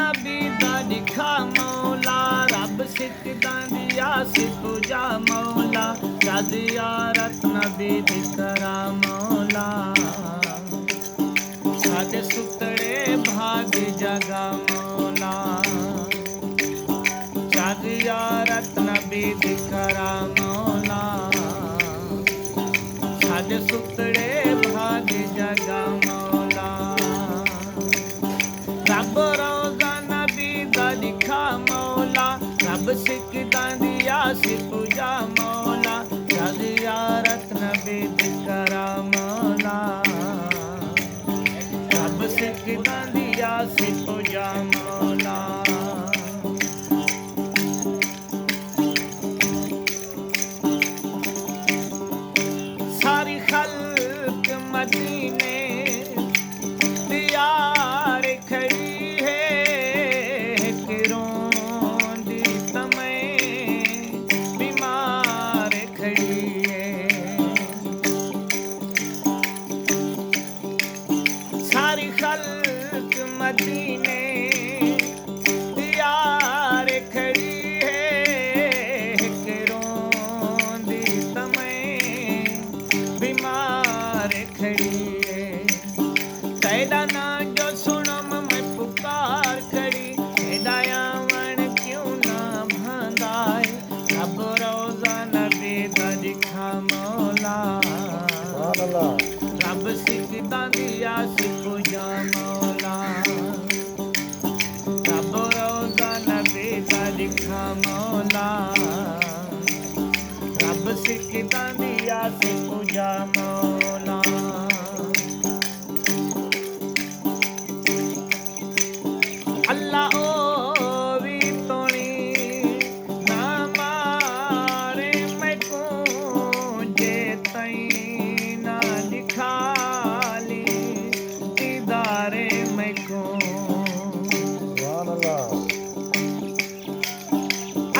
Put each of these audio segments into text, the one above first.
नबी दा दिखा मौला, रब सिकदां दी आस पूजा मौला, ज़ियारत नबी दी करा मौला, साडे सुतड़े भाग जगा मौला, ज़ियारत नबी दी करा मौला, साडे सुतड़े भाग जगा मौला, रब रोज़ा नबी दा दिखा मौला, रब सिकदां दी आस पूजा मौला, ज़ियारत नबी दी करा मौला, रब सिकदां दी आस पूजा मौला। सारी खल्क मदीने तैयार खड़ी है, रोंदी समय बीमार खड़ी है, सारी खल्क मदीने तैयार खड़ी है, रोंदी समय बीमार खड़ी है, तेरा ना जो सुनम मैं पुकार खड़ी, तेरा आवन क्यों ना भंदाए, रब रोज़ा नबी दा दिखा मौला, रब सिकदां दी आस पूजा मौला, रब रोज़ा नबी दा दिखा मौला, रब सिकदां दी आस पूजा मौला। अल्लाह ओ वी तोणी ना मारे मैको, जे तई ना दिखाली दीदारे मैको,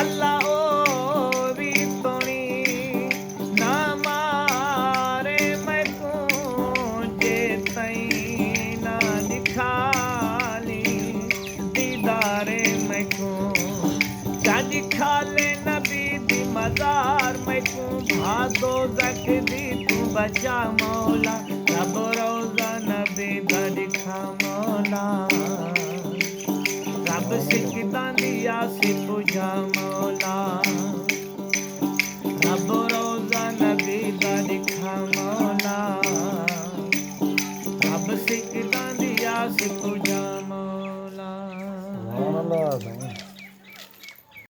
अल्लाह ओ वी तोणी ना मारे मैको, जे तई ना दिखाली दीदारे मैको, चाँदी खाले नबी दी मज़ार मैको, भादो ज़क दी तू बचा मौला, रब रोज़ा नबी दा दिखा मौला, रब सिकदां दी आस पूजा मौला, रब रोज़ा नबी दा दिखा मौला, रब सिकदां दी आस पूजा मौला।